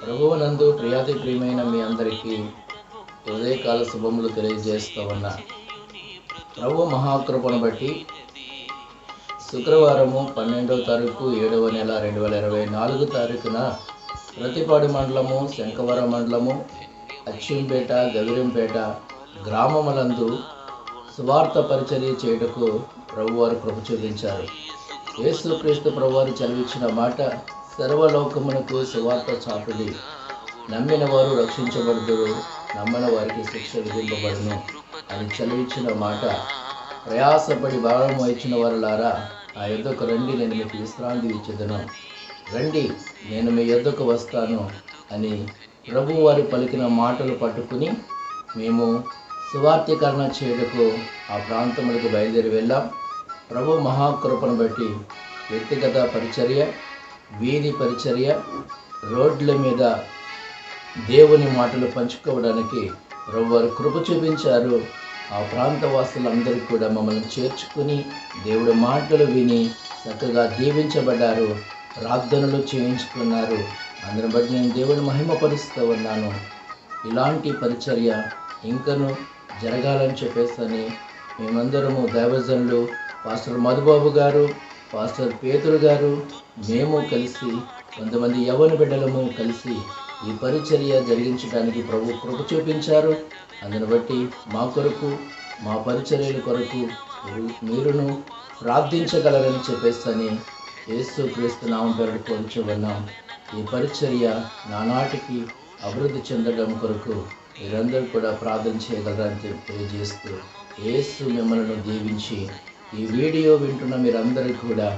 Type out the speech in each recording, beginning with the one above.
ప్రభువునందు ప్రియాతి ప్రియమైన మీ అందరికీ ఉదయకాల శుభములు తెలియజేస్తూ ఉన్నా. ప్రభు మహాకృపను బట్టి శుక్రవారము 12వ తారీఖు 7వ నెల 2024 తారీఖున ప్రతిపాడు మండలము, శంఖవరం మండలము, అచ్చింపేట, గవిరంపేట గ్రామములందు సువార్త పరిచర్య చేయుటకు ప్రభువారు కృప చూపించారు. యేసుక్రీస్తు ప్రభువారు చదివించిన మాట, సర్వలోకమునకు సువార్త చాటుడి, నమ్మిన వారు రక్షించబడుదురు, నమ్మని వారికి శిక్ష విధింపబడును అని చదివించిన మాట, ప్రయాసపడి భారం వహించిన వారులారా నా యొద్దకు రండి, నేను మీకు విశ్రాంతి ఇచ్చేదను, రండి నేను మీ యొద్దకు వస్తాను అని ప్రభువారు పలికిన మాటలు పట్టుకుని మేము సువార్తీకరణ చేయుటకు ఆ ప్రాంతములకు బయలుదేరి వెళ్ళాం. ప్రభు మహాకృపను బట్టి వ్యక్తిగత పరిచర్య, వీధి పరిచర్య, రోడ్ల మీద దేవుని మాటలు పంచుకోవడానికి ప్రభువారు కృప చూపించారు. ఆ ప్రాంత వాసులందరికీ కూడా మమ్మల్ని చేర్చుకుని దేవుడి మాటలు విని చక్కగా దీవించబడ్డారు, ప్రార్థనలు చేయించుకున్నారు. అందరిని బట్టి నేను దేవుని మహిమపరుస్తూ ఉన్నాను. ఇలాంటి పరిచర్య ఇంకను జరగాలని చెప్పేసి మేమందరము దైవజనులు పాస్టర్ మధుబాబు గారు, పాస్టర్ పేతురు గారు, మేము కలిసి కొంతమంది యవ్వన బిడ్డలము కలిసి ఈ పరిచర్య జరిగించడానికి ప్రభు కృప చూపించారు. అందుని బట్టి మా కొరకు, మా పరిచర్యల కొరకు మీరును ప్రార్థించగలరని చెప్పేసి యేసుక్రీస్తు నామం పేరు కోరుచు ఉన్నాం. ఈ పరిచర్య నానాటికి అభివృద్ధి చెందడం కొరకు మీరందరూ కూడా ప్రార్థన చేయగలరని తెలియజేస్తూ యేసు మిమ్మల్ని దీవించి ఈ వీడియో వింటున్న మీరందరూ కూడా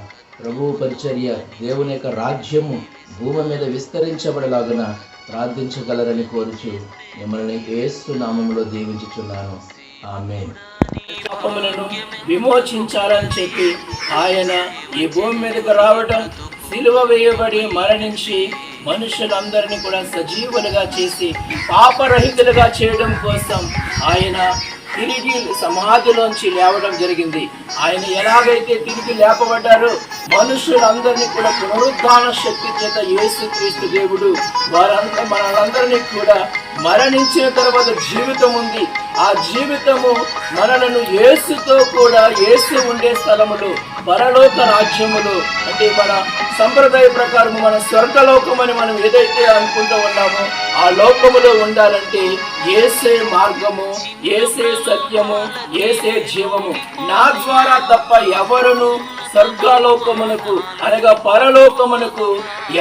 ప్రభువు పరిచర్య, దేవుని యొక్క రాజ్యము భూమి మీద విస్తరించబడలాగున ప్రార్థించగలరని కోరుచు మిమ్మల్ని యేసు నామములో దీవించుచున్నాను. ఆమేన్. పాపములను విమోచించాలని చెప్పి ఆయన ఈ భూమి మీదకు రావడం, సిలువ వేయబడి మరణించి మనుషులందరినీ కూడా సజీవులుగా చేసి పాపరహితులుగా చేయడం కోసం ఆయన తిరిగి సమాధిలోంచి లేవడం జరిగింది. ఆయన ఎలాగైతే తిరిగి లేపబడ్డారో మనుషులందరినీ కూడా పునరుద్ధాన శక్తి చేత యేసుక్రీస్తు దేవుడు మనందరినీ కూడా మరణించిన తర్వాత జీవితం ఉంది. ఆ జీవితము మనలను యేసుతో కూడా, యేసు ఉండే స్థలములు, పరలోక రాజ్యములు, అంటే మన సంప్రదాయ ప్రకారం మన స్వర్గలోకం అని మనం ఏదైతే అనుకుంటూ ఉన్నామో ఆ లోకములో ఉండాలంటే యేసే మార్గము, యేసే సత్యము, యేసే జీవము. నా ద్వారా తప్ప ఎవరును స్వర్గలోకమునకు అనగా పరలోకమునకు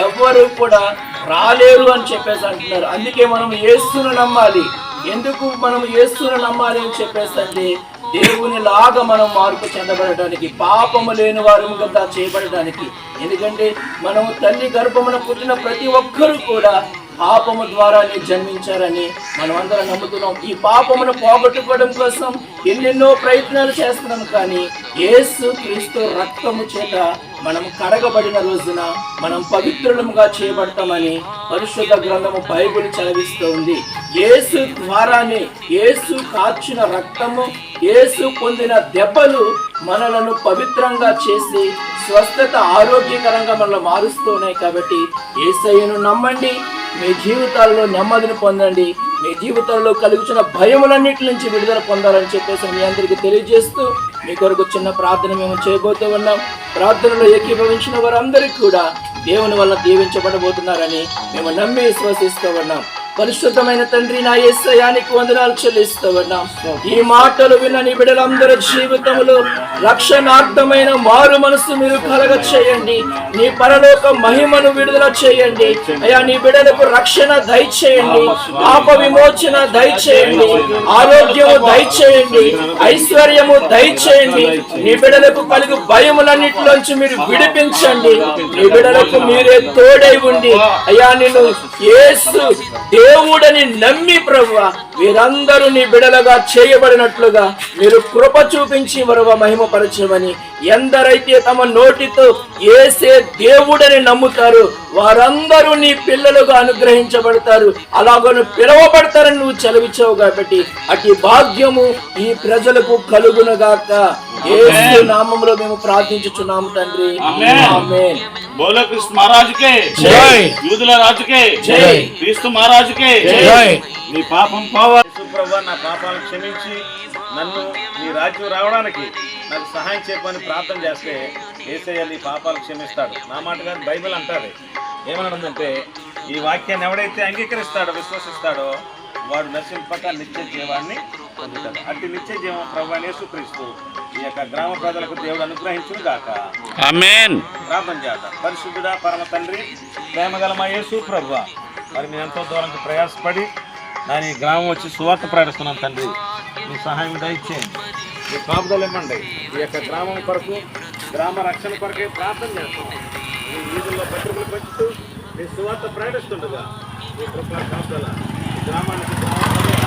ఎవరు కూడా రాలేరు అని చెప్పేసి అంటున్నారు. అందుకే మనం యేసును నమ్మాలి. ఎందుకు మనం యేసును నమ్మాలి అని చెప్పేసి అంటే దేవుని లాగా మనం మార్పు చెందబడటానికి, పాపము లేని వారుగా చేయబడటానికి. ఎందుకంటే మనము తల్లి గర్భమున పుట్టిన ప్రతి ఒక్కరూ కూడా పాపము ద్వారానే జన్మించారని మనం అందరం నమ్ముతున్నాం. ఈ పాపమును పోగొట్టుకోవడం కోసం ఎన్నెన్నో ప్రయత్నాలు చేస్తున్నాం, కానీ యేసుక్రీస్తు రక్తము చేత మనం కడగబడిన రోజున మనం పవిత్రులముగా చేయబడతామని పరిశుద్ధ గ్రంథము బైబిల్ చదివిస్తూ ఉంది. యేసు ద్వారానే, యేసు కార్చిన రక్తము, యేసు పొందిన దెబ్బలు మనలను పవిత్రంగా చేసి స్వస్థత, ఆరోగ్యకరంగా మనల్ని మారుస్తూ ఉన్నాయి. కాబట్టి యేసయ్యను నమ్మండి, మీ జీవితాల్లో నెమ్మదిని పొందండి, మీ జీవితాల్లో కలుగుతున్న భయములన్నిటి నుంచి విడుదల పొందాలని చెప్పేసి మీ అందరికీ తెలియజేస్తూ మీ కొరకు చిన్న ప్రార్థన మేము చేయబోతూ ఉన్నాం. ప్రార్థనలో ఏకీభవించిన వారందరికీ కూడా దేవుని వల్ల దీవించబడబోతున్నారని మేము నమ్మి విశ్వసిస్తూ ఉన్నాం. పరిశుద్ధమైన తండ్రి, నా యేసయ్యానికి వందనాలు చెల్లిస్తూ ఉన్నాం. ఈ మాటలు విన్న నీ బిడ్డలందరి జీవితంలో రక్షణార్థమైన మారు మనసు మీరు కలగ చేయండి. నీ పరలోక మహిమను విడుదల చేయండి అయ్యా. నీ బిడ్డలకు రక్షణ దయచేయండి, పాప విమోచన దయచేయండి, ఆరోగ్యము దయచేయండి, ఐశ్వర్యము దయచేయండి. నీ బిడ్డలకు కలుగు భయములన్నిటిలోంచి మీరు విడిపించండి. నీ బిడ్డలకు మీరే తోడై ఉండి అయ్యా, నిన్ను యేసు దేవుడని నమ్మి ప్రభువా వీరందరూ నీ బిడలుగా చేయబడినట్లుగా మీరు కృప చూపించి మరొక మహిమపరచమని, ఎందరైతే తమ నోటితో యేసే దేవుడని నమ్ముతారు వారందరూ నీ పిల్లలుగా అనుగ్రహించబడతారు, అలాగను పిలువబడతారని నువ్వు సెలవిచ్చావు. కాబట్టి అటు భాగ్యము ఈ ప్రజలకు కలుగునుగాక. యేసు నామములో మేము ప్రార్థించుచున్నాము తండ్రి. ఆమేన్. బోలో క్రీస్తు మహారాజుకే జై. యూదుల రాజుకే జై. క్రీస్తు మహారాజుకే జై. నీ పాపం పోవాలి. ప్రభువా, నా పాపాలను క్షమించి నన్ను నీ రాజ్యం రావడానికి నాకు సహాయం చేయమని ప్రార్థన చేస్తే యేసయ్య నీ పాపాలు క్షమిస్తాడు. నా మాట గారు బైబిల్ అంటారు. ఏమన్నదంటే, ఈ వాక్యాన్ని ఎవడైతే అంగీకరిస్తాడో విశ్వసిస్తాడో వాడు నశింపక నిత్య జీవాన్ని పొందుతాడు. అట్టి నిత్య జీవం ప్రభువైన యేసుక్రీస్తు ఈ యొక్క గ్రామ ప్రజలకు దేవుడు అనుగ్రహించును గాక. ఆమేన్. ప్రార్థన చేద్దాం. పరిశుద్ధుడా పరమ తండ్రి, ప్రేమగల మా యేసు ప్రభువా, మరి మేము ఎంతో దూరంకి ప్రయాసపడి నేను ఈ గ్రామం వచ్చి సువార్త ప్రకటిస్తున్నాను తండ్రి. మీ సహాయం దయచేయండి, మీ కాపుదలు ఇవ్వండి. ఈ యొక్క గ్రామం కొరకు, గ్రామ రక్షణ కొరకే ప్రార్థన చేస్తాం. ఈ వీధుల్లో పత్రికలు పెంచుతూ మీ సువార్త ప్రకటిస్తుండగా మీ కృపా కాపుదల గ్రామానికి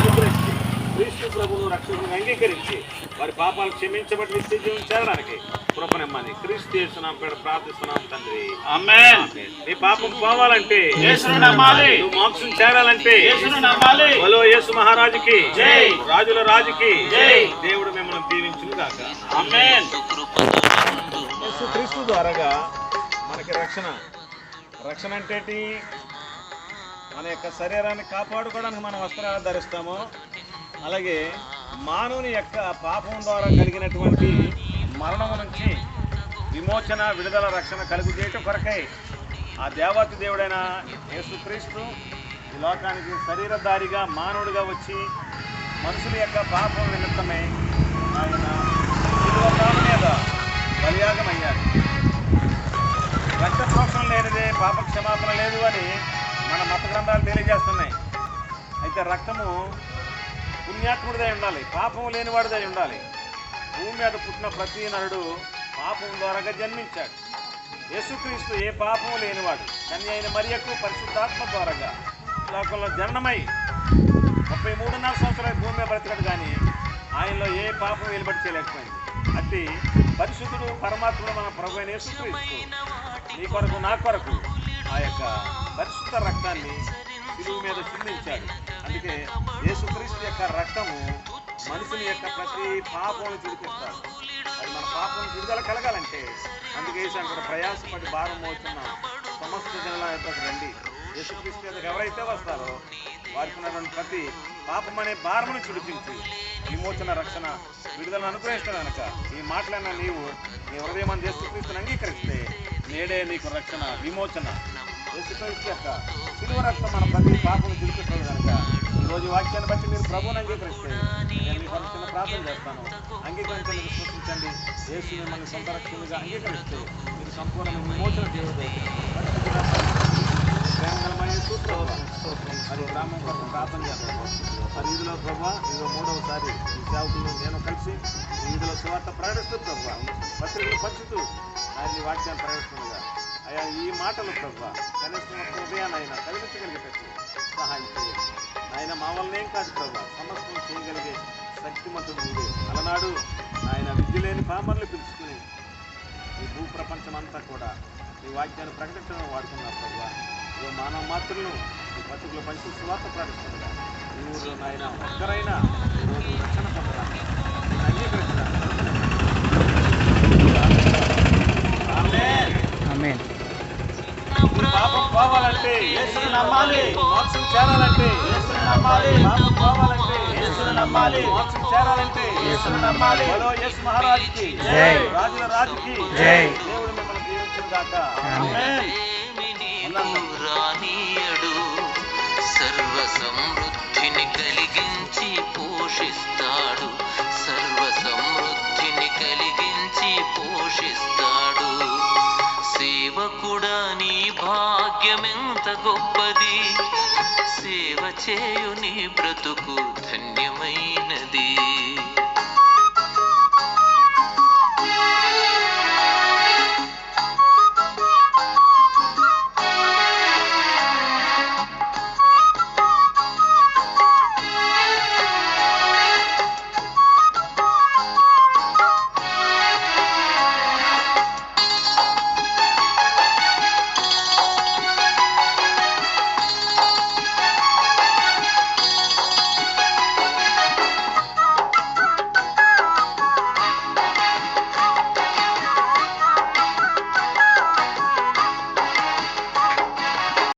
అనుగ్రహించి క్రీస్తు ప్రభువును రక్షకుని అంగీకరించి వారి పాపాలు క్షమించబడి నిత్య జీవం చేరడానికి కృపనిమ్మని క్రీస్తు యేసునామం పేర ప్రార్థిస్తున్నాం తండ్రి. ఆమేన్. నీ పాపం పోవాలంటే యేసును నమ్మాలి, నువ్వు మోక్షం చేరాలంటే యేసును నమ్మాలి. బలో యేసు మహారాజుకి జై, రాజుల రాజుకి జై. దేవుడు మిమ్మల్ని దీవించును గాక. ఆమేన్. యేసు క్రీస్తు ద్వారాగా మనకి రక్షణ. రక్షణ అంటే మన యొక్క శరీరాన్ని కాపాడుకోవడానికి మనం వస్త్రాలు ధరిస్తాము. అలాగే మానవుని యొక్క పాపం ద్వారా కలిగినటువంటి మరణం నుంచి విమోచన, విడుదల, రక్షణ కలుగు చేయటం కొరకై ఆ దేవాతి దేవుడైన యేసుక్రీస్తు ఈ లోకానికి శరీరధారిగా మానవుడిగా వచ్చి మనుషుల యొక్క పాపం నిమిత్తమై ఆయన శిలువ తాడు మీద బలియాగమయ్యాడు. రక్త ప్రోక్షణ లేనిదే పాప క్షమాపణ లేదు అని మన మత గ్రంథాలు తెలియజేస్తున్నాయి. అయితే రక్తము పుణ్యాత్ముడిదై ఉండాలి, పాపం లేనివాడిదై ఉండాలి. భూమి మీద పుట్టిన ప్రతి నరుడు పాపం ద్వారా జన్మించాడు. యేసుక్రీస్తు ఏ పాపం లేనివాడు, కన్య అయిన మరియకు పరిశుద్ధాత్మ ద్వారాగా లోకంలో జననమై 33.5 సంవత్సరాలు భూమి మీద బ్రతికడు, కానీ ఆయనలో ఏ పాపం వెలుబడి చేయలేకపోయింది. అట్టి పరిశుద్ధుడు పరమాత్ముడు మన ప్రభువైన యేసుక్రీస్తు నీ కొరకు నా కొరకు ఆ యొక్క పరిశుద్ధ రక్తాన్ని శిలువ మీద చిందించాడు. అందుకే యేసుక్రీస్తు యొక్క రక్తము మనుషుని యొక్క ప్రతి పాపమును విడిపిస్తాడు. అది మన పాపం విడుదల కలగాలంటే అందుకే యేసు ప్రయాసపడి భారం మోస్తున్న సమస్త జనుల యొక్కకు రండి. యేసుక్రీస్తు యొక్కకు ఎవరైతే వస్తారో వారికి ఉన్నటువంటి ప్రతి పాపం అనే భారమును చుడిపించి విమోచన, రక్షణ, విడుదలను అనుగ్రహిస్తాడు. కనుక ఈ మాటలైనా నీవు నీ హృదయం యేసుక్రీస్తుని అంగీకరిస్తే నేడే నీకు రక్షణ, విమోచన. యేసుక్రీస్తు యొక్క శిలువ రక్తం మన ప్రతి పాపను చుడిపిస్తుంది. కనుక ఈరోజు వాక్యాన్ని బట్టి మీరు ప్రభువుని అంగీకరిస్తే నేను మీ కొరకు చిన్న ప్రార్థన చేస్తాను. అంగీకరించండి, విశ్వసించండి. యేసు మిమ్మల్ని సొంత రక్షణగా అంగీకరిస్తే మీరు సంపూర్ణ విమోచన చేయబోతుంది. మరి గ్రామం కోసం ప్రార్థన చేస్తాము. మరి ఈదులో ప్రభావ ఇదిగో 3వసారి ఈ సేవకులు నేను కలిసి ఈదులో సువార్త ప్రకటిస్తూ ప్రభావ పత్రికలు పంచుతూ ఆయన ఈ వాక్యాన్ని ప్రకటిస్తుండగా అయ్యా ఈ మాటలు ప్రభావ కనీసం ఒక హృదయాన్ని ఆయన కలిగించగలిగేటట్టు సహాయం చేయండి. ఆయన మా వల్ల ఏం కాదు ప్రభావ, సమస్తం చేయగలిగే శక్తిమంతుడు మీరే. అలనాడు ఆయన విద్య లేని పామర్లు పిలుచుకుని ఈ భూ ప్రపంచం అంతా కూడా ఈ వాక్యాన్ని ప్రకటించడం వాడుకున్నారు ప్రభావ. ఈ మానవ మాతృలను ఈ పత్రికలు పంచి సువార్త ప్రకటిస్తుండగా ఈ ఊరిలో ఆయన ఒక్కరైనా ఈరోజు రక్షణ పొందడానికి అంగీకరించడానికి పాపం పోవాలంటే యేసుని నమ్మాలి, మోక్షం చేరాలంటే యేసుని నమ్మాలి. పాపం పోవాలంటే యేసుని నమ్మాలి, మోక్షం చేరాలంటే యేసుని నమ్మాలి. బలో యేసు మహారాజుకి జై, రాజుల రాజుకి జై. దేవుడు మిమ్మల్ని దీవించును గాక. ఆమేన్. రానీయడు సర్వ సమృద్ధిని కలిగించి పోషిస్తాడు, సర్వ సమృద్ధిని కలిగించి పోషిస్తాడు. సేవకుడా నీ భాగ్యమెంత గొప్పది, సేవ చేయు నీ బ్రతుకు ధన్యమైనది.